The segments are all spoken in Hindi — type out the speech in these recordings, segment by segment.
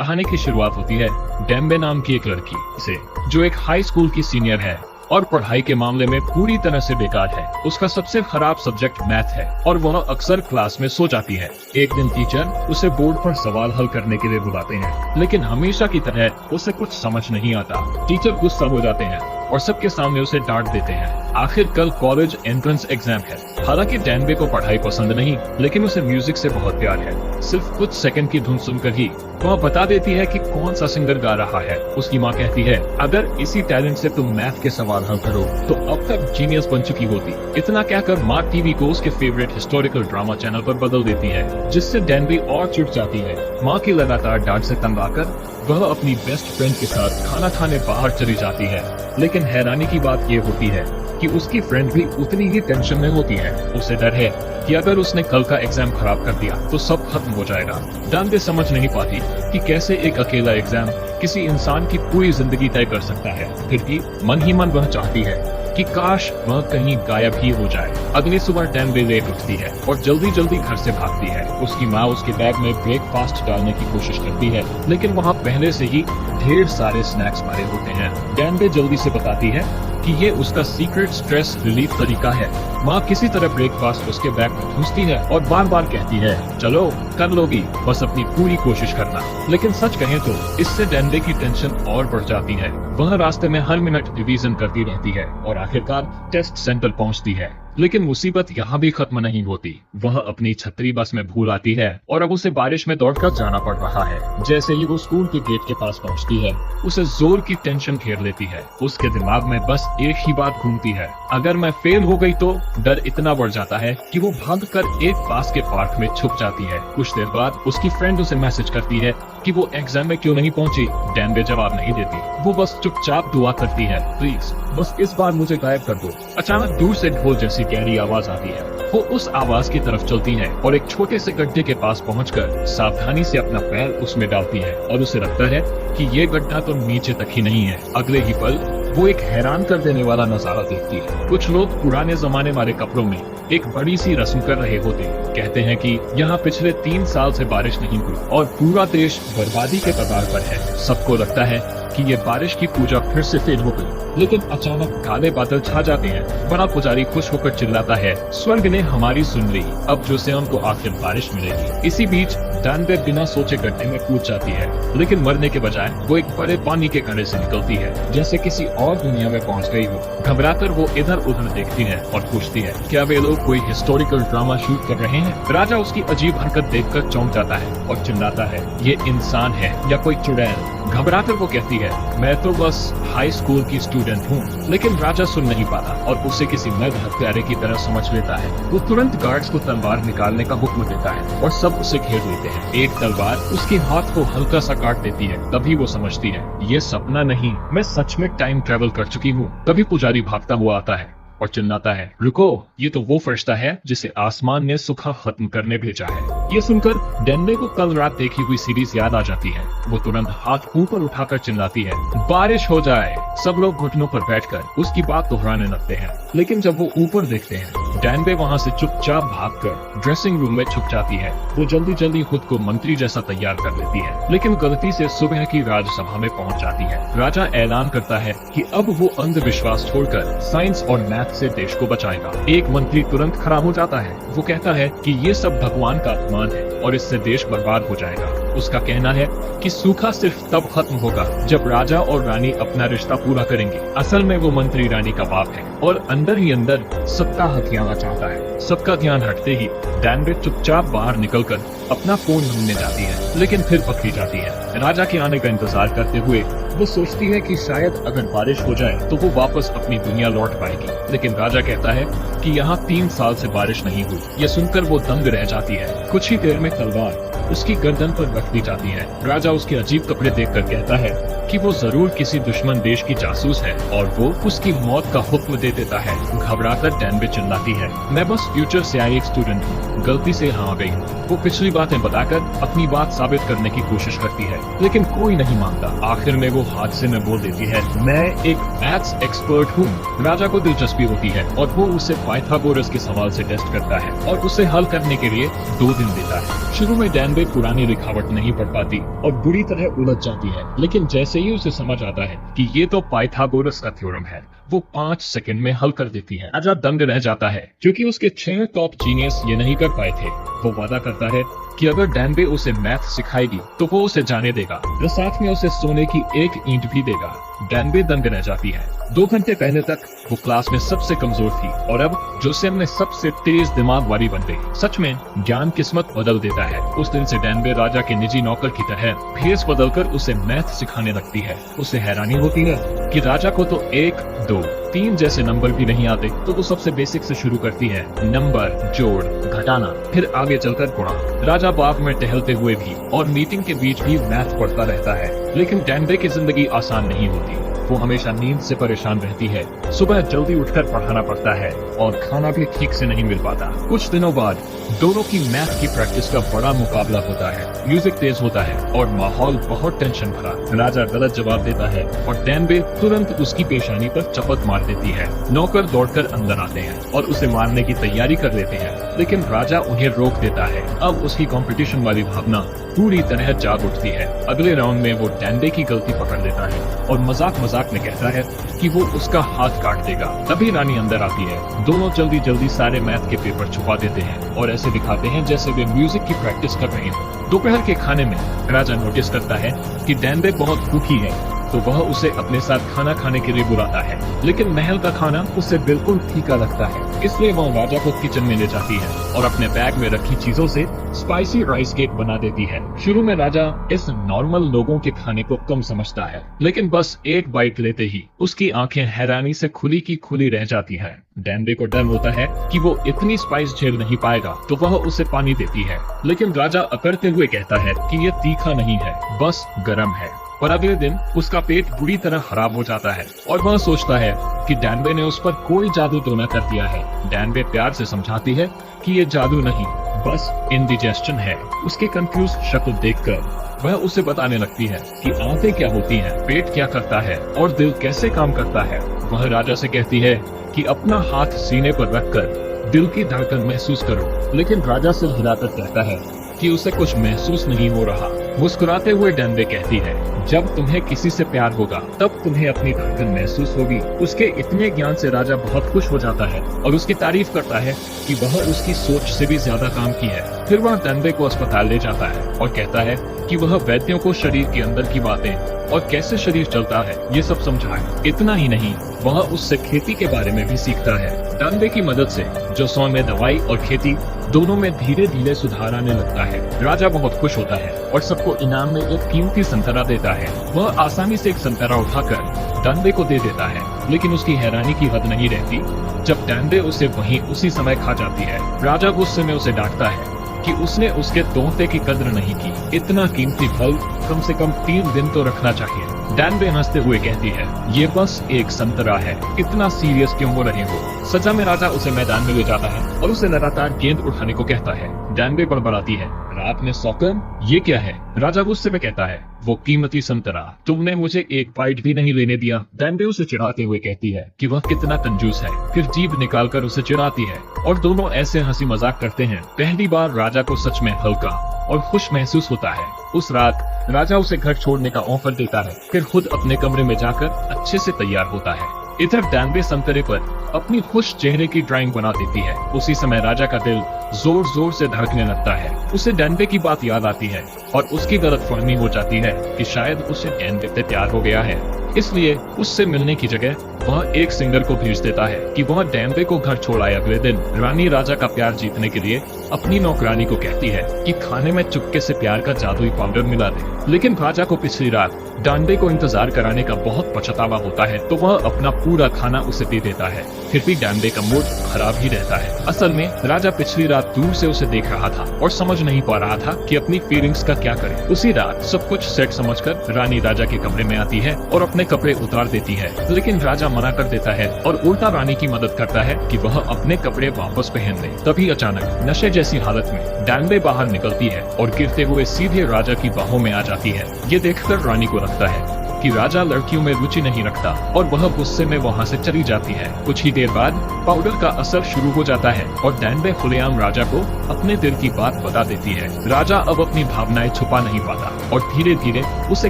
कहानी की शुरुआत होती है डेम्बे नाम की एक लड़की से, जो एक हाई स्कूल की सीनियर है और पढ़ाई के मामले में पूरी तरह से बेकार है। उसका सबसे खराब सब्जेक्ट मैथ है और वह अक्सर क्लास में सो जाती है। एक दिन टीचर उसे बोर्ड पर सवाल हल करने के लिए बुलाते हैं, लेकिन हमेशा की तरह उसे कुछ समझ नहीं आता। टीचर गुस्सा हो जाते हैं और सबके सामने उसे डांट देते हैं। आखिर कल कॉलेज एंट्रेंस एग्जाम है। हालांकि डेम्बे को पढ़ाई पसंद नहीं, लेकिन उसे म्यूजिक से बहुत प्यार है। सिर्फ कुछ सेकंड की धुन सुनकर ही वह बता देती है कि कौन सा सिंगर गा रहा है। उसकी माँ कहती है, अगर इसी टैलेंट से तुम मैथ के सवाल हल करो तो अब तक जीनियस बन चुकी होती। इतना कहकर माँ टीवी को उसके फेवरेट हिस्टोरिकल ड्रामा चैनल पर बदल देती है, जिससे डेम्बे और चिढ़ जाती है। माँ की लगातार डांट से तंग आकर वह अपनी बेस्ट फ्रेंड के साथ खाना खाने बाहर चली जाती है। लेकिन हैरानी की बात ये होती है कि उसकी फ्रेंड भी उतनी ही टेंशन में होती है। उसे डर है कि अगर उसने कल का एग्जाम खराब कर दिया तो सब खत्म हो जाएगा। डेम्बे समझ नहीं पाती कि कैसे एक अकेला एग्जाम किसी इंसान की पूरी जिंदगी तय कर सकता है। फिर भी मन ही मन वह चाहती है कि काश वह कहीं गायब ही हो जाए। अगली सुबह डेम्बे लेट उठती है और जल्दी जल्दी घर से भागती है। उसकी माँ उसके बैग में ब्रेकफास्ट डालने की कोशिश करती है, लेकिन वहाँ पहले से ही ढेर सारे स्नैक्स भरे होते हैं। डेम्बे जल्दी से बताती है कि ये उसका सीक्रेट स्ट्रेस रिलीफ तरीका है। माँ किसी तरह ब्रेकफास्ट उसके बैग में ठूंसती है और बार बार कहती है, चलो कर लोगी, बस अपनी पूरी कोशिश करना। लेकिन सच कहें तो इससे डेम्बे की टेंशन और बढ़ जाती है। वह रास्ते में हर मिनट रिवीजन करती रहती है और आखिरकार टेस्ट सेंटर पहुंचती है। लेकिन मुसीबत यहाँ भी खत्म नहीं होती। वह अपनी छतरी बस में भूल आती है और अब उसे बारिश में दौड़कर जाना पड़ रहा है। जैसे ही वो स्कूल के गेट के पास पहुँचती है, उसे जोर की टेंशन घेर लेती है। उसके दिमाग में बस एक ही बात घूमती है, अगर मैं फेल हो गई तो। डर इतना बढ़ जाता है कि वो भागकर एक पास के पार्क में छुप जाती है। कुछ देर बाद उसकी फ्रेंड उसे मैसेज करती है कि वो एग्जाम में क्यों नहीं पहुंची। डेम्बे जवाब नहीं देती, वो बस चुपचाप दुआ करती है, प्लीज बस इस बार मुझे गायब कर दो। अचानक दूर से ढोल जैसी गहरी आवाज आती है। वो उस आवाज की तरफ चलती है और एक छोटे से गड्ढे के पास पहुंचकर सावधानी से अपना पैर उसमें डालती है और उसे लगता है कि ये गड्ढा तो नीचे तक ही नहीं है। अगले ही पल वो एक हैरान कर देने वाला नजारा देखती है। कुछ लोग पुराने जमाने वाले कपड़ों में एक बड़ी सी रस्म कर रहे होते। कहते हैं कि यहाँ पिछले 3 साल से बारिश नहीं हुई और पूरा देश बर्बादी के कगार पर है। सबको लगता है कि ये बारिश की पूजा फिर से फेल हो गई। लेकिन अचानक काले बादल छा जाते हैं। बड़ा पुजारी खुश होकर चिल्लाता है, स्वर्ग ने हमारी सुन ली, अब जो से हमको आखिर बारिश मिलेगी। इसी बीच डेम्बे बिना सोचे गड्ढे में कूद जाती है, लेकिन मरने के बजाय वो एक बड़े पानी के कंडे से निकलती है, जैसे किसी और दुनिया में पहुंच गई हो। घबराकर वो इधर उधर देखती है और पूछती है, क्या वे लोग कोई हिस्टोरिकल ड्रामा शूट कर रहे हैं? राजा उसकी अजीब हरकत देखकर चौंक जाता है और चिल्लाता है, ये इंसान है या कोई चुड़ैल? घबराकर वो कहती है, मैं तो बस हाई स्कूल की स्टूडेंट हूँ। लेकिन राजा सुन नहीं पाता और उसे किसी नर हत्यारे की तरह समझ लेता है। वो तुरंत गार्ड्स को तलवार निकालने का हुक्म देता है और सब उसे घेर लेते हैं। एक तलवार उसके हाथ को हल्का सा काट देती है। तभी वो समझती है, ये सपना नहीं, मैं सच में टाइम ट्रेवल कर चुकी हूँ। तभी पुजारी भागता हुआ आता है और चिल्लाता है, रुको, ये तो वो फरिश्ता है जिसे आसमान ने सुखा खत्म करने भेजा है। ये सुनकर डेम्बे को कल रात देखी हुई सीरीज याद आ जाती है। वो तुरंत हाथ ऊपर उठाकर चिल्लाती है, बारिश हो जाए। सब लोग घुटनों पर बैठकर उसकी बात दोहराने लगते हैं। लेकिन जब वो ऊपर देखते हैं, डेम्बे वहाँ से चुपचाप भागकर ड्रेसिंग रूम में छुप जाती है। वो जल्दी जल्दी खुद को मंत्री जैसा तैयार कर लेती है, लेकिन गलती से सुबह की राज्यसभा में पहुँच जाती है। राजा ऐलान करता है कि अब वो अंधविश्वास छोड़कर साइंस और मैथ से देश को बचाएगा। एक मंत्री तुरंत खड़ा हो जाता है। वो कहता है कि ये सब भगवान का अपमान है और इससे देश बर्बाद हो जाएगा। उसका कहना है कि सूखा सिर्फ तब खत्म होगा जब राजा और रानी अपना रिश्ता पूरा करेंगे। असल में वो मंत्री रानी का बाप है और अंदर ही अंदर सबका हथियाना चाहता है। सबका ध्यान हटते ही डेम्बे चुपचाप बाहर निकलकर अपना फोन ढूंढने जाती है, लेकिन फिर पकड़ी जाती है। राजा के आने का इंतजार करते हुए वो सोचती है कि शायद अगर बारिश हो जाए तो वो वापस अपनी दुनिया लौट पाएगी। लेकिन राजा कहता है कि यहाँ 3 साल से बारिश नहीं हुई। ये सुनकर वो दंग रह जाती है। कुछ ही देर में तलवार उसकी गर्दन पर रख दी जाती है। राजा उसके अजीब कपड़े देखकर कहता है कि वो जरूर किसी दुश्मन देश की जासूस है और वो उसकी मौत का हुक्म दे देता है। घबराकर डेम्बे चिल्लाती है, मैं बस फ्यूचर से आई एक स्टूडेंट हूँ, गलती से यहाँ आ गई हूँ। वो पिछली बातें बताकर अपनी बात साबित करने की कोशिश करती है, लेकिन कोई नहीं मानता। आखिर में वो हादसे में बोल देती है, मैं एक मैथ्स एक्सपर्ट हूँ। राजा को दिलचस्पी होती है और वो उसे पाइथागोरस के सवाल से टेस्ट करता है और उसे हल करने के लिए 2 दिन देता है। शुरू में डेम्बे डैम्बे पुरानी लिखावट नहीं पढ़ पाती और बुरी तरह उलझ जाती है। लेकिन जैसे ही उसे समझ आता है कि ये तो पाइथागोरस का थ्योरम है, वो 5 सेकंड में हल कर देती है। राजा दंग रह जाता है क्योंकि उसके 6 टॉप जीनियस ये नहीं कर पाए थे। वो वादा करता है कि अगर डैम्बे उसे मैथ सिखाएगी तो वो उसे जाने देगा, वो साथ में उसे सोने की एक ईंट भी देगा। डैम्बे दंग रह जाती है। 2 घंटे पहले तक वो क्लास में सबसे कमजोर थी और अब जोसेफ में सबसे तेज दिमाग वाली बन गई। सच में ज्ञान किस्मत बदल देता है। उस दिन से डैम्बे राजा के निजी नौकर की तरह भेस बदलकर उसे मैथ सिखाने लगती है। उसे हैरानी होती है कि राजा को तो 1, 2, 3 जैसे नंबर भी नहीं आते, तो वो सबसे बेसिक से शुरू करती है, नंबर, जोड़, घटाना, फिर आगे चलकर गुणा। राजा बाग में टहलते हुए भी और मीटिंग के बीच भी मैथ पढ़ता रहता है। लेकिन डैम्बे की जिंदगी आसान नहीं होती। वो हमेशा नींद से परेशान रहती है। सुबह जल्दी उठकर पढ़ाना पड़ता है और खाना भी ठीक से नहीं मिल पाता। कुछ दिनों बाद दोनों की मैथ की प्रैक्टिस का बड़ा मुकाबला होता है। म्यूजिक तेज होता है और माहौल बहुत टेंशन भरा। राजा गलत जवाब देता है और डैम्बे तुरंत उसकी पेशानी पर चपत मार देती है। नौकर दौड़कर अंदर आते हैं और उसे मारने की तैयारी कर लेते हैं, लेकिन राजा उन्हें रोक देता है। अब उसकी कंपटीशन वाली भावना पूरी तरह जाग उठती है। अगले राउंड में वो डैम्बे की गलती पकड़ लेता है और मजाक में कहता है कि वो उसका हाथ काट देगा। तभी रानी अंदर आती है। दोनों जल्दी सारे मैथ के पेपर छुपा देते हैं और ऐसे दिखाते हैं जैसे वे म्यूजिक की प्रैक्टिस कर रहे हैं। दोपहर के खाने में राजा नोटिस करता है कि डैम्बे बहुत भूखी है, तो वह उसे अपने साथ खाना खाने के लिए बुलाता है। लेकिन महल का खाना उसे बिल्कुल फीका लगता है, इसलिए वह राजा को किचन में ले जाती है और अपने बैग में रखी चीजों से स्पाइसी राइस केक बना देती है। शुरू में राजा इस नॉर्मल लोगों के खाने को कम समझता है, लेकिन बस एक बाइट लेते ही उसकी आंखें हैरानी से खुली की खुली रह जाती हैं। डैम्बे को डर होता है कि वो इतनी स्पाइस झेल नहीं पाएगा, तो वह उसे पानी देती है। लेकिन राजा अकड़ते हुए कहता है कि ये तीखा नहीं है, बस गर्म है। पर अगले दिन उसका पेट बुरी तरह खराब हो जाता है और वह सोचता है कि डैम्बे ने उस पर कोई जादू टोना कर दिया है। डैम्बे प्यार से समझाती है कि ये जादू नहीं, बस इंडिजेशन है। उसके कंफ्यूज शक्ल देखकर वह उसे बताने लगती है कि आंतें क्या होती हैं, पेट क्या करता है और दिल कैसे काम करता है। वह राजा से कहती है कि अपना हाथ सीने पर रखकर दिल की धड़कन महसूस करो, लेकिन राजा सिर हिलाकर कहता है कि उसे कुछ महसूस नहीं हो रहा। मुस्कुराते हुए डैम्बे कहती है, जब तुम्हें किसी से प्यार होगा तब तुम्हें अपनी धड़कन महसूस होगी। उसके इतने ज्ञान से राजा बहुत खुश हो जाता है और उसकी तारीफ करता है कि वह उसकी सोच से भी ज्यादा काम की है। फिर वह डैम्बे को अस्पताल ले जाता है और कहता है कि वह वैद्यों को शरीर के अंदर की बातें और कैसे शरीर चलता है ये सब समझाए। इतना ही नहीं, वह उससे खेती के बारे में भी सीखता है। डैम्बे की मदद से जोसेफ में दवाई और खेती दोनों में धीरे धीरे सुधार आने लगता है। राजा बहुत खुश होता है और सबको इनाम में एक कीमती संतरा देता है। वह आसानी से एक संतरा उठाकर डैम्बे को दे देता है, लेकिन उसकी हैरानी की हद नहीं रहती जब डैम्बे उसे वहीं उसी समय खा जाती है। राजा गुस्से में उसे डांटता है कि उसने उसके तोहफे की कद्र नहीं की। इतना कीमती फल कम से कम 3 दिन तो रखना चाहिए। डैम्बे हंसते हुए कहती है, ये बस एक संतरा है, इतना सीरियस क्यों हो रहे हो। सजा में राजा उसे मैदान में ले जाता है और उसे लगातार गेंद उठाने को कहता है। डैम्बे बड़बड़ाती है, रात में सोकर ये क्या है। राजा गुस्से में कहता है, वो कीमती संतरा, तुमने मुझे एक बाइट भी नहीं लेने दिया। डैम्बे उसे चिढ़ाते हुए कहती है कि वह कितना कंजूस है, फिर जीभ निकालकर उसे चिढ़ाती है और दोनों ऐसे हंसी मजाक करते हैं। पहली बार राजा को सच में हल्का और खुश महसूस होता है। उस रात राजा उसे घर छोड़ने का ऑफर देता है, फिर खुद अपने कमरे में जाकर अच्छे से तैयार होता है। इधर डैम्बे संतरे पर अपनी खुश चेहरे की ड्राइंग बना देती है। उसी समय राजा का दिल जोर जोर से धड़कने लगता है। उसे डैम्बे की बात याद आती है और उसकी गलतफहमी हो जाती है कि शायद उसे डैम्बे से प्यार हो गया है। इसलिए उससे मिलने की जगह वह एक सिंगर को भेज देता है कि वह डैम्बे को घर छोड़ आए। अगले दिन रानी राजा का प्यार जीतने के लिए अपनी नौकरानी को कहती है कि खाने में चुपके से प्यार का जादुई पाउडर मिला दे। लेकिन राजा को पिछली रात डैम्बे को इंतजार कराने का बहुत पछतावा होता है, तो वह अपना पूरा खाना उसे दे देता है। फिर भी डैम्बे का मूड खराब ही रहता है। असल में राजा पिछली रात दूर से उसे देख रहा था और समझ नहीं पा रहा था कि अपनी फीलिंग्स का क्या करे। उसी रात सब कुछ सेट समझकर रानी राजा के कमरे में आती है और अपने कपड़े उतार देती है, लेकिन राजा मना कर देता है और उल्टा रानी की मदद करता है कि वह अपने कपड़े वापस पहन ले। तभी अचानक नशे जैसी हालत में डैम्बे बाहर निकलती है और गिरते हुए सीधे राजा की बाहों में आ जाती है। ये देखकर रानी को लगता है कि राजा लड़कियों में रुचि नहीं रखता और वह गुस्से में वहाँ से चली जाती है। कुछ ही देर बाद पाउडर का असर शुरू हो जाता है और डैनबे खुलेआम राजा को अपने दिल की बात बता देती है। राजा अब अपनी भावनाएं छुपा नहीं पाता और धीरे धीरे उसे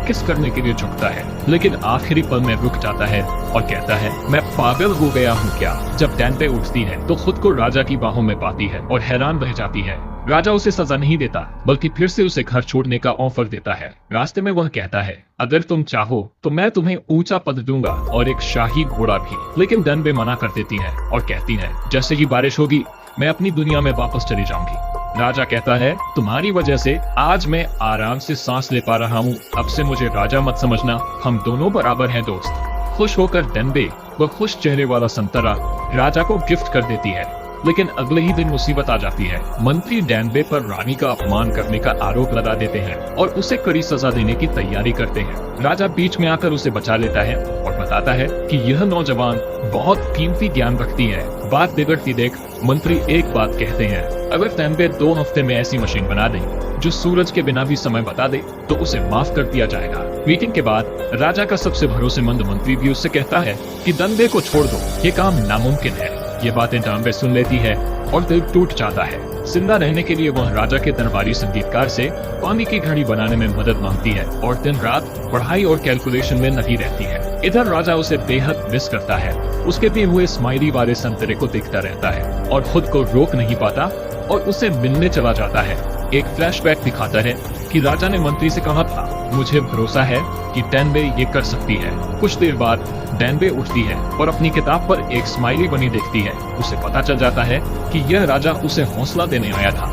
किस करने के लिए झुकता है, लेकिन आखिरी पल में रुक जाता है और कहता है, मैं पागल हो गया हूँ क्या। जब डैनबे उठती है तो खुद को राजा की बाहों में पाती है और हैरान रह जाती है। राजा उसे सजा नहीं देता बल्कि फिर से उसे घर छोड़ने का ऑफर देता है। रास्ते में वह कहता है, अगर तुम चाहो तो मैं तुम्हें ऊंचा पद दूंगा और एक शाही घोड़ा भी। लेकिन डैनबे मना कर देती है और कहती है, जैसे ही बारिश होगी मैं अपनी दुनिया में वापस चली जाऊंगी। राजा कहता है, तुम्हारी वजह से आज मैं आराम से सांस ले पा रहा हूँ। अब से मुझे राजा मत समझना, हम दोनों बराबर हैं दोस्त। खुश होकर डैनबे वह खुश चेहरे वाला संतरा राजा को गिफ्ट कर देती है। लेकिन अगले ही दिन मुसीबत आ जाती है। मंत्री डैनबे पर रानी का अपमान करने का आरोप लगा देते हैं और उसे कड़ी सजा देने की तैयारी करते हैं। राजा बीच में आकर उसे बचा लेता है और बताता है कि यह नौजवान बहुत कीमती ज्ञान रखती है। बात बिगड़ती देख मंत्री एक बात कहते हैं, अगर डैनबे 2 हफ्ते में ऐसी मशीन बना दे जो सूरज के बिना भी समय बता दे तो उसे माफ कर दिया जाएगा। मीटिंग के बाद राजा का सबसे भरोसेमंद मंत्री भी उससे कहता है कि डैनबे को छोड़ दो, ये काम नामुमकिन है। ये बातें डैनबे सुन लेती है और दिल टूट जाता है। जिंदा रहने के लिए वह राजा के दरबारी संगीतकार से पानी की घड़ी बनाने में मदद मांगती है और दिन रात पढ़ाई और कैलकुलेशन में लगी रहती है। इधर राजा उसे बेहद मिस करता है। उसके दिए हुए स्माइली वाले संतरे को देखता रहता है और खुद को रोक नहीं पाता और उसे मिलने चला जाता है। एक फ्लैशबैक दिखाता है कि राजा ने मंत्री से कहा था, मुझे भरोसा है कि डैनबे ये कर सकती है। कुछ देर बाद डैनबे उठती है और अपनी किताब पर एक स्माइली बनी देखती है। उसे पता चल जाता है कि यह राजा उसे हौसला देने आया था।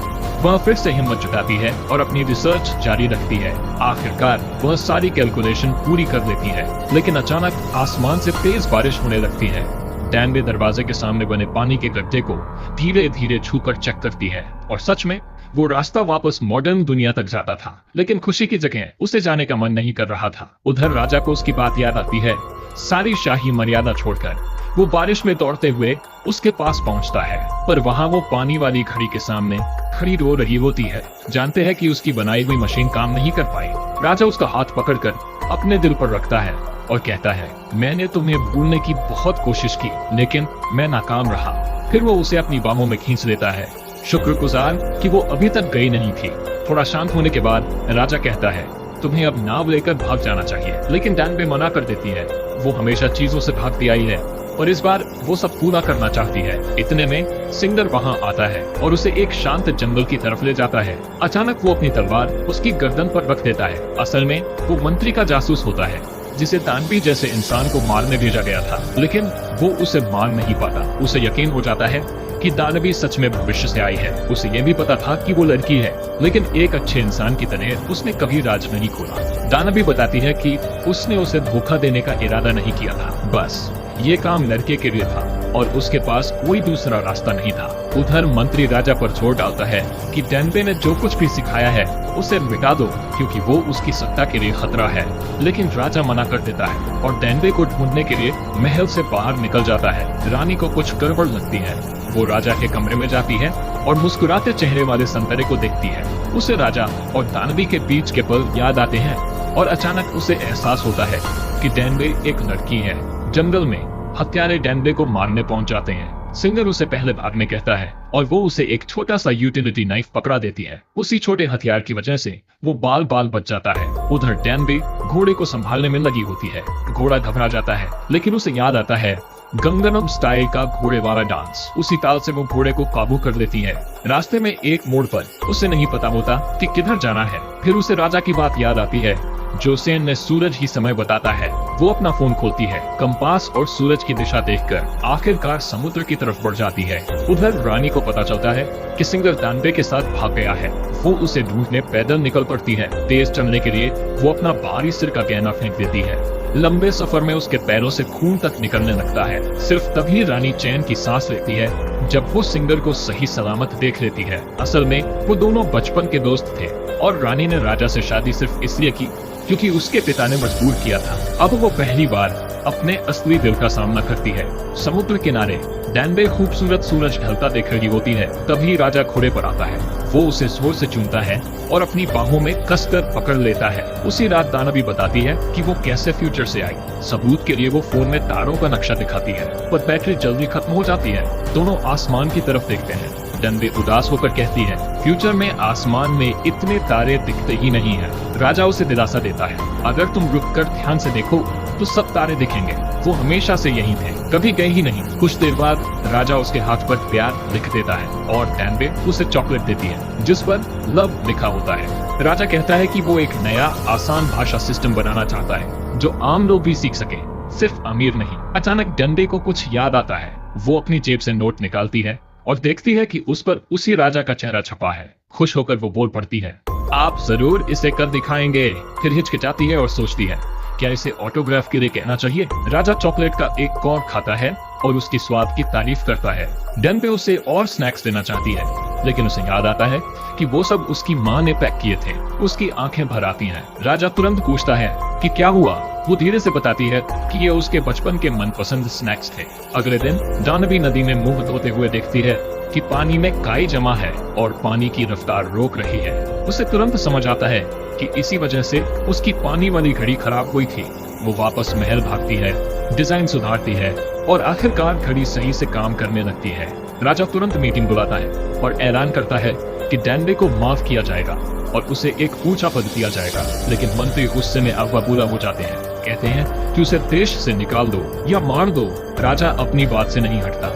वह फिर से हिम्मत जुटाती है और अपनी रिसर्च जारी रखती है। आखिरकार वह सारी कैलकुलेशन पूरी कर लेती है, लेकिन अचानक आसमान से तेज बारिश होने लगती है। डैनबे दरवाजे के सामने बने पानी के गड्ढे को धीरे धीरे छूकर चेक करती है और सच में वो रास्ता वापस मॉडर्न दुनिया तक जाता था। लेकिन खुशी की जगह उसे जाने का मन नहीं कर रहा था। उधर राजा को उसकी बात याद आती है। सारी शाही मर्यादा छोड़कर वो बारिश में दौड़ते हुए उसके पास पहुंचता है, पर वहां वो पानी वाली घड़ी के सामने खड़ी रो रही होती है। जानते हैं कि उसकी बनाई हुई मशीन काम नहीं कर पाई। राजा उसका हाथ पकड़कर अपने दिल पर रखता है और कहता है, मैंने तुम्हें भूलने की बहुत कोशिश की लेकिन मैं नाकाम रहा। फिर वो उसे अपनी बाहों में खींच लेता है, शुक्रगुजार कि वो अभी तक गई नहीं थी। थोड़ा शांत होने के बाद राजा कहता है, तुम्हें अब नाव लेकर भाग जाना चाहिए। लेकिन डैनबे मना कर देती है। वो हमेशा चीजों से भागती आई है और इस बार वो सब पूरा करना चाहती है। इतने में सिंगर वहाँ आता है और उसे एक शांत जंगल की तरफ ले जाता है। अचानक वो अपनी तलवार उसकी गर्दन पर रख देता है। असल में वो मंत्री का जासूस होता है जिसे दानवी जैसे इंसान को मारने भेजा गया था, लेकिन वो उसे मार नहीं पाता। उसे यकीन हो जाता है कि दानवी सच में भविष्य से आई है। उसे ये भी पता था कि वो लड़की है, लेकिन एक अच्छे इंसान की तरह उसने कभी राज नहीं खोला। दानवी बताती है कि उसने उसे धोखा देने का इरादा नहीं किया था, बस ये काम लड़के के लिए था और उसके पास कोई दूसरा रास्ता नहीं था। उधर मंत्री राजा पर जोर डालता है कि डैनबे ने जो कुछ भी सिखाया है उसे मिटा दो क्योंकि वो उसकी सत्ता के लिए खतरा है। लेकिन राजा मना कर देता है और डैनबे को ढूंढने के लिए महल से बाहर निकल जाता है। रानी को कुछ गड़बड़ लगती है। वो राजा के कमरे में जाती है और मुस्कुराते चेहरे वाले संतरे को देखती है। उसे राजा और दानवी के बीच के पल याद आते हैं और अचानक उसे एहसास होता है कि डैनबे एक लड़की है। जंगल में हत्यारे डैनबे को मारने पहुंच जाते हैं। सिंगर उसे पहले भागने कहता है और वो उसे एक छोटा सा यूटिलिटी नाइफ पकड़ा देती है। उसी छोटे हथियार की वजह से वो बाल बाल बच जाता है। उधर डैनबे घोड़े को संभालने में लगी होती है। घोड़ा घबरा जाता है, लेकिन उसे याद आता है गंगनम स्टाइल का घोड़े वाला डांस। उसी ताल से वो घोड़े को काबू कर लेती है। रास्ते में एक मोड़ पर उसे नहीं पता होता कि किधर जाना है। फिर उसे राजा की बात याद आती है, जोसेन ने सूरज ही समय बताता है। वो अपना फोन खोलती है, कंपास और सूरज की दिशा देखकर आखिरकार समुद्र की तरफ बढ़ जाती है। उधर रानी को पता चलता है कि सिंगर दानबे के साथ भाग गया है। वो उसे ढूंढने पैदल निकल पड़ती है। तेज चलने के लिए वो अपना भारी सिर का गहना फेंक देती है। लंबे सफर में उसके पैरों से खून तक निकलने लगता है। सिर्फ तभी रानी चैन की सांस लेती है जब वो सिंगर को सही सलामत देख लेती है। असल में वो दोनों बचपन के दोस्त थे और रानी ने राजा से शादी सिर्फ इसलिए की क्योंकि उसके पिता ने मजबूर किया था। अब वो पहली बार अपने असली दिल का सामना करती है। समुद्र किनारे डैनबे खूबसूरत सूरज ढलता देख रही होती है, तभी राजा घोड़े पर आता है। वो उसे जोर से चूमता है और अपनी बाहों में कसकर पकड़ लेता है। उसी रात दानवी बताती है कि वो कैसे फ्यूचर से आई। सबूत के लिए वो फोन में तारों का नक्शा दिखाती है, पर बैटरी जल्दी खत्म हो जाती है। दोनों आसमान की तरफ देखते हैं। डैनबे उदास होकर कहती है, फ्यूचर में आसमान में इतने तारे दिखते ही नहीं है। राजा उसे दिलासा देता है, अगर तुम रुककर ध्यान से देखो तो सब तारे दिखेंगे। वो हमेशा से यही थे, कभी गए ही नहीं। कुछ देर बाद राजा उसके हाथ पर प्यार लिख देता है और डैनबे उसे चॉकलेट देती है जिस पर लव लिखा होता है। राजा कहता है कि वो एक नया आसान भाषा सिस्टम बनाना चाहता है जो आम लोग भी सीख सके, सिर्फ अमीर नहीं। अचानक डैनबे को कुछ याद आता है। वो अपनी जेब से नोट निकालती है और देखती है कि उस पर उसी राजा का चेहरा छपा है। खुश होकर वो बोल पड़ती है, आप जरूर इसे कर दिखाएंगे। फिर हिचकिचाती है और सोचती है, क्या इसे ऑटोग्राफ के लिए कहना चाहिए। राजा चॉकलेट का एक कौर खाता है और उसकी स्वाद की तारीफ करता है। डैनबे उसे और स्नैक्स देना चाहती है, लेकिन उसे याद आता है कि वो सब उसकी माँ ने पैक किए थे। उसकी आंखें भर आती हैं। राजा तुरंत पूछता है कि क्या हुआ। वो धीरे से बताती है कि ये उसके बचपन के मनपसंद स्नैक्स थे। अगले दिन दानवी नदी में मुंह धोते हुए देखती है कि पानी में काई जमा है और पानी की रफ्तार रोक रही है। उसे तुरंत समझ आता है कि इसी वजह से उसकी पानी वाली घड़ी खराब हुई थी। वो वापस महल भागती है, डिजाइन सुधारती है और आखिरकार घड़ी सही से काम करने लगती है। राजा तुरंत मीटिंग बुलाता है और ऐलान करता है कि डैनबे को माफ किया जाएगा और उसे एक ऊंचा पद दिया जाएगा। लेकिन मंत्री गुस्से में अगवा हो जाते हैं। कहते हैं कि उसे देश से निकाल दो या मार दो। राजा अपनी बात से नहीं हटता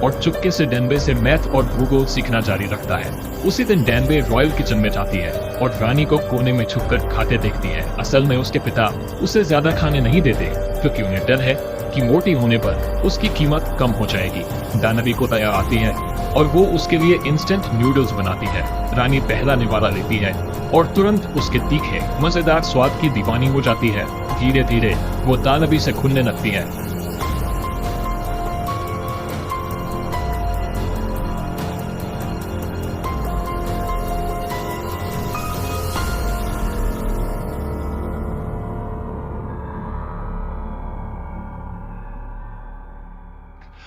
और चुपके से डैनबे से मैथ और भूगोल सीखना जारी रखता है। उसी दिन डैनबे रॉयल किचन में जाती है और रानी को कोने में छुपकर खाते देखती है। असल में उसके पिता उसे ज्यादा खाने नहीं देते क्योंकि उन्हें डर है कि मोटी होने पर उसकी कीमत कम हो जाएगी। दानवी को दया आती है और वो उसके लिए इंस्टेंट नूडल्स बनाती है। रानी पहला निवाला लेती है और तुरंत उसके तीखे मजेदार स्वाद की दीवानी हो जाती है। धीरे धीरे वो दानवी से खुलने लगती है।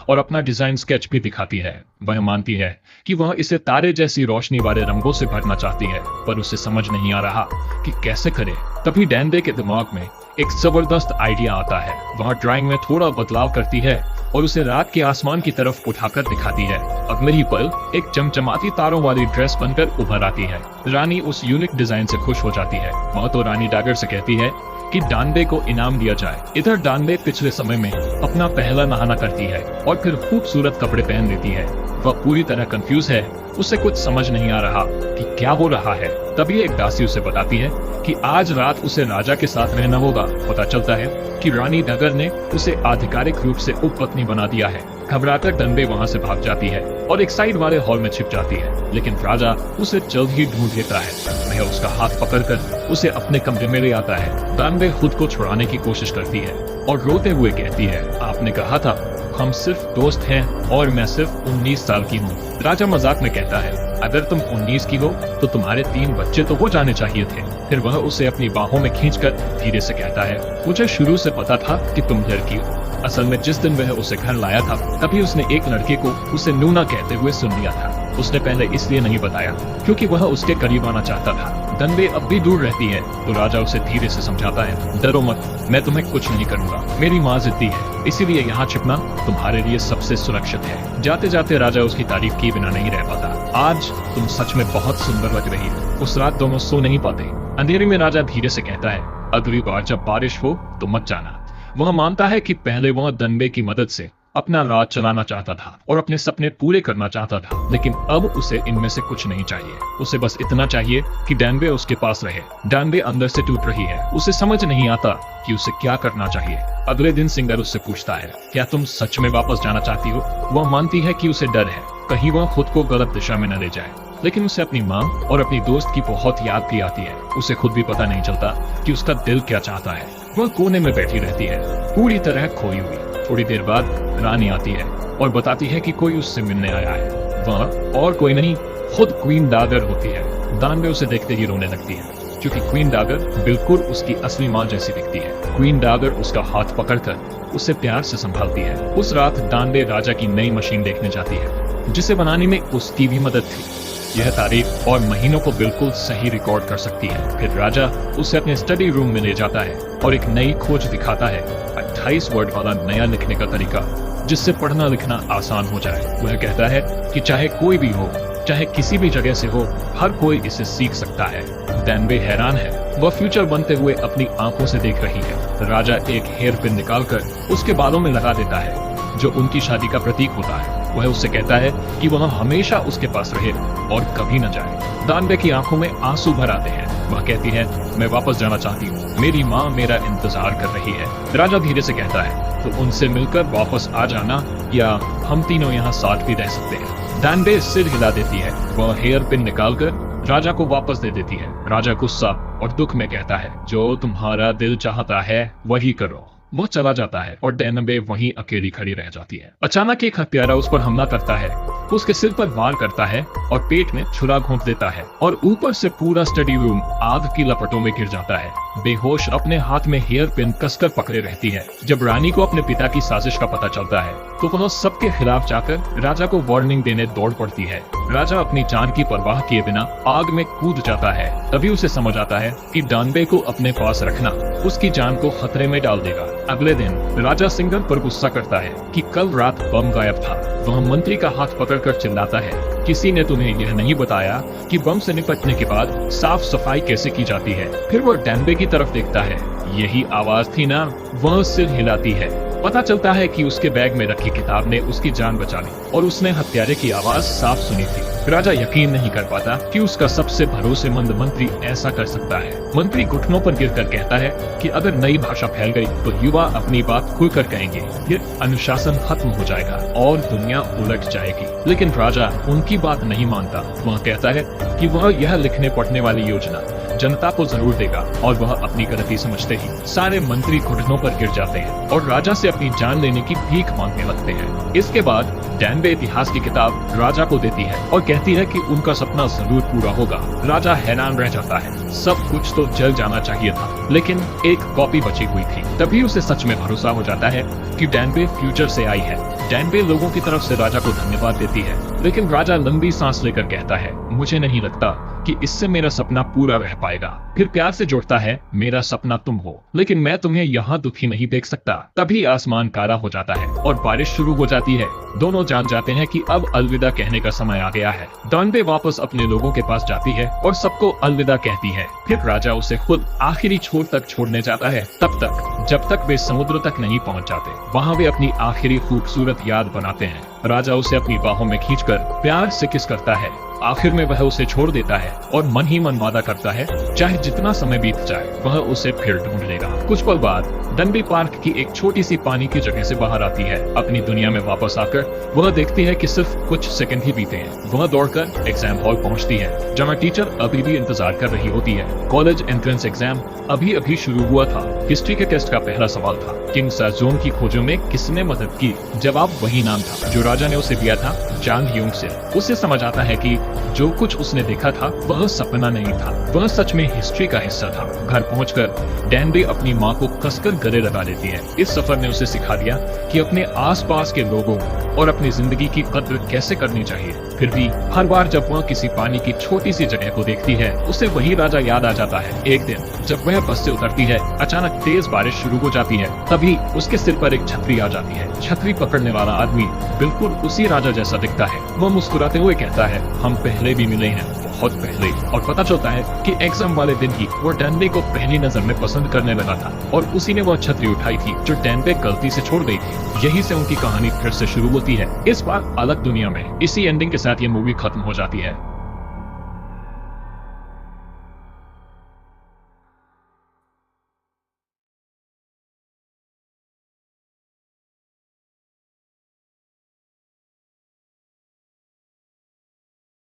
और अपना डिजाइन स्केच भी दिखाती है। वह मानती है कि वह इसे तारे जैसी रोशनी वाले रंगों से भरना चाहती है, पर उसे समझ नहीं आ रहा कि कैसे करे। तभी डैनबे के दिमाग में एक जबरदस्त आइडिया आता है। वह ड्राइंग में थोड़ा बदलाव करती है और उसे रात के आसमान की तरफ उठाकर दिखाती है। अगले ही पल एक चमचमाती तारों वाली ड्रेस बनकर उभर आती है। रानी उस यूनिक डिजाइन से खुश हो जाती है। वह तो रानी डैगर से कहती है कि डैनबे को इनाम दिया जाए। इधर डैनबे पिछले समय में अपना पहला नहाना करती है और फिर खूबसूरत कपड़े पहन लेती है। वह पूरी तरह कंफ्यूज है। उसे कुछ समझ नहीं आ रहा कि क्या हो रहा है। तभी एक दासी उसे बताती है कि आज रात उसे राजा के साथ रहना होगा। पता चलता है कि रानी डगर ने उसे आधिकारिक रूप से उपपत्नी बना दिया है। घबराकर डैनबे वहां से भाग जाती है और एक साइड वाले हॉल में छिप जाती है, लेकिन राजा उसे जल्द ही ढूंढ लेता है। वह उसका हाथ पकड़कर उसे अपने कमरे में ले आता है। डैनबे खुद को छुड़ाने की कोशिश करती है और रोते हुए कहती है, आपने कहा था हम सिर्फ दोस्त हैं और मैं सिर्फ 19 साल की हूँ। राजा मजाक में कहता है, अगर तुम 19 की हो तो तुम्हारे 3 बच्चे तो हो जाने चाहिए थे। फिर वह उसे अपनी बाहों में खींचकर धीरे से कहता है, मुझे शुरू से पता था कि तुम लड़की हो। असल में जिस दिन वह उसे घर लाया था तभी उसने एक लड़के को उसे नूना कहते हुए सुन लिया था। उसने पहले इसलिए नहीं बताया क्योंकि वह उसके करीब आना चाहता था। डैनबे अब भी दूर रहती है तो राजा उसे धीरे से समझाता है, डरो मत, मैं तुम्हें कुछ नहीं करूंगा। मेरी माँ जिद्दी है, इसीलिए यहाँ छिपना तुम्हारे लिए सबसे सुरक्षित है। जाते जाते राजा उसकी तारीफ किए बिना नहीं रह पाता। आज तुम सच में बहुत सुंदर लग रही हो। उस रात दोनों सो नहीं पाते। अंधेरे में राजा धीरे से कहता है, अगली बार जब बारिश हो तो मत जाना। वह मानता है कि पहले वह डैनबे की मदद से अपना राज चलाना चाहता था और अपने सपने पूरे करना चाहता था, लेकिन अब उसे इनमें से कुछ नहीं चाहिए। उसे बस इतना चाहिए कि डैनबे उसके पास रहे। डैनबे अंदर से टूट रही है। उसे समझ नहीं आता कि उसे क्या करना चाहिए। अगले दिन सिंगर उससे पूछता है, क्या तुम सच में वापस जाना चाहती हो? वह मानती है कि उसे डर है कहीं वह खुद को गलत दिशा में न ले जाए, लेकिन उसे अपनी माँ और अपनी दोस्त की बहुत याद भी आती है। उसे खुद भी पता नहीं चलता कि उसका दिल क्या चाहता है। वह कोने में बैठी रहती है, पूरी तरह खोई हुई। थोड़ी देर बाद रानी आती है और बताती है कि कोई उससे मिलने आया है। वह और कोई नहीं, खुद क्वीन डैगर होती है। डैनबे उसे देखते ही रोने लगती है। क्योंकि क्वीन डागर बिल्कुल उसकी असली माँ जैसी दिखती है। क्वीन डागर उसका हाथ पकड़कर उसे प्यार से संभालती है। उस रात डानबे राजा की नई मशीन देखने जाती है, जिसे बनाने में उसकी भी मदद थी। यह तारीख और महीनों को बिल्कुल सही रिकॉर्ड कर सकती है। फिर राजा उसे अपने स्टडी रूम में ले जाता है और एक नई खोज दिखाता है, 28 वर्ड वाला नया लिखने का तरीका, जिससे पढ़ना लिखना आसान हो जाए। वह कहता है कि चाहे कोई भी हो, चाहे किसी भी जगह से हो, हर कोई इसे सीख सकता है। डानबे हैरान है। वह फ्यूचर बनते हुए अपनी आंखों से देख रही है। राजा एक हेयर पिन निकालकर उसके बालों में लगा देता है, जो उनकी शादी का प्रतीक होता है। वह उससे कहता है कि वह हमेशा उसके पास रहे और कभी न जाए। डानबे की आंखों में आंसू भर आते हैं। वह कहती है, मैं वापस जाना चाहती हूँ, मेरी माँ मेरा इंतजार कर रही है। राजा धीरे से कहता है, तो उनसे मिलकर वापस आ जाना, या हम तीनों यहाँ साथ भी रह सकते हैं। डानबे सिर हिला देती है। वह हेयर पिन निकालकर राजा को वापस दे देती है। राजा गुस्सा और दुख में कहता है, जो तुम्हारा दिल चाहता है वही करो। वो चला जाता है और डानबे वहीं अकेली खड़ी रह जाती है। अचानक एक हत्यारा उस पर हमला करता है, उसके सिर पर वार करता है और पेट में छुरा घोंप देता है, और ऊपर से पूरा स्टडी रूम आग की लपटों में गिर जाता है। बेहोश अपने हाथ में हेयर पिन कसकर पकड़े रहती है। जब रानी को अपने पिता की साजिश का पता चलता है, तो वह सबके खिलाफ जाकर राजा को वार्निंग देने दौड़ पड़ती है। राजा अपनी जान की परवाह किए बिना आग में कूद जाता है। तभी उसे समझ आता है कि डानबे को अपने पास रखना उसकी जान को खतरे में डाल देगा। अगले दिन राजा सिंघम पर गुस्सा करता है कि कल रात बम गायब था। वह मंत्री का हाथ पकड़कर चिल्लाता है, किसी ने तुम्हें यह नहीं बताया कि बम से निपटने के बाद साफ सफाई कैसे की जाती है। फिर वह डानबे की तरफ देखता है, यही आवाज थी ना। वह सिर हिलाती है। पता चलता है कि उसके बैग में रखी किताब ने उसकी जान बचा ली और उसने हत्यारे की आवाज साफ सुनी थी। राजा यकीन नहीं कर पाता कि उसका सबसे भरोसेमंद मंत्री ऐसा कर सकता है। मंत्री घुटनों पर गिरकर कहता है कि अगर नई भाषा फैल गई तो युवा अपनी बात खुलकर कहेंगे, फिर अनुशासन खत्म हो जाएगा और दुनिया उलट जाएगी। लेकिन राजा उनकी बात नहीं मानता। वह कहता है कि वह यह लिखने पढ़ने वाली योजना जनता को जरूर देगा, और वह अपनी गलती समझते ही सारे मंत्री घुटनों पर गिर जाते हैं और राजा से अपनी जान लेने की भीख मांगने लगते हैं। इसके बाद डानबे इतिहास की किताब राजा को देती है और कहती है कि उनका सपना जरूर पूरा होगा। राजा हैरान रह जाता है। सब कुछ तो जल जाना चाहिए था, लेकिन एक कॉपी बची हुई थी। तभी उसे सच में भरोसा हो जाता है कि डानबे फ्यूचर से आई है। डानबे लोगों की तरफ से राजा को धन्यवाद देती है, लेकिन राजा लंबी सांस लेकर कहता है, मुझे नहीं लगता कि इससे मेरा सपना पूरा रह पाएगा। फिर प्यार से जोड़ता है, मेरा सपना तुम हो, लेकिन मैं तुम्हें यहाँ दुखी नहीं देख सकता। तभी आसमान काला हो जाता है और बारिश शुरू हो जाती है। दोनों जान जाते हैं कि अब अलविदा कहने का समय आ गया है। डानबे वापस अपने लोगों के पास जाती है और सबको अलविदा कहती है। फिर राजा उसे खुद आखिरी छोर तक छोड़ने जाता है, तब तक जब तक वे समुद्र तक नहीं पहुँच जाते। वहाँ वे अपनी आखिरी खूबसूरत याद बनाते हैं। राजा उसे अपनी बाहों में खींचकर प्यार से किस करता है। आखिर में वह उसे छोड़ देता है और मन ही मन वादा करता है, चाहे जितना समय बीत जाए वह उसे फिर ढूंढ लेगा। कुछ पल बाद डनबी पार्क की एक छोटी सी पानी की जगह से बाहर आती है। अपनी दुनिया में वापस आकर वह देखती है कि सिर्फ कुछ सेकंड ही बीते हैं। वह दौड़कर एग्जाम हॉल पहुंचती है, जहां टीचर अभी भी इंतजार कर रही होती है। कॉलेज एंट्रेंस एग्जाम अभी अभी शुरू हुआ था। हिस्ट्री के टेस्ट का पहला सवाल था, किंग साजोन की खोजों में किसने मदद की। जवाब वही नाम था जो राजा ने उसे दिया था, चांग यूंग से। उसे समझ आता है कि जो कुछ उसने देखा था वह सपना नहीं था, वह सच में हिस्ट्री का हिस्सा था। घर पहुंचकर डानबे अपनी माँ को कसकर गले लगा लेती है। इस सफर ने उसे सिखा दिया कि अपने आसपास के लोगों और अपनी जिंदगी की कद्र कैसे करनी चाहिए। फिर भी हर बार जब वह किसी पानी की छोटी सी जगह को देखती है, उसे वही राजा याद आ जाता है। एक दिन जब वह बस से उतरती है, अचानक तेज बारिश शुरू हो जाती है। तभी उसके सिर पर एक छतरी आ जाती है। छतरी पकड़ने वाला आदमी बिल्कुल उसी राजा जैसा दिखता है। वह मुस्कुराते हुए कहता है, हम पहले भी मिले हैं, बहुत पहले। और पता चलता है कि एग्जाम वाले दिन ही वो डानबे को पहली नजर में पसंद करने लगा था और उसी ने वह छतरी उठाई थी जो डानबे गलती से छोड़ गई थी। यही से उनकी कहानी फिर से शुरू होती है, इस बार अलग दुनिया में। इसी एंडिंग के साथ ये मूवी खत्म हो जाती है।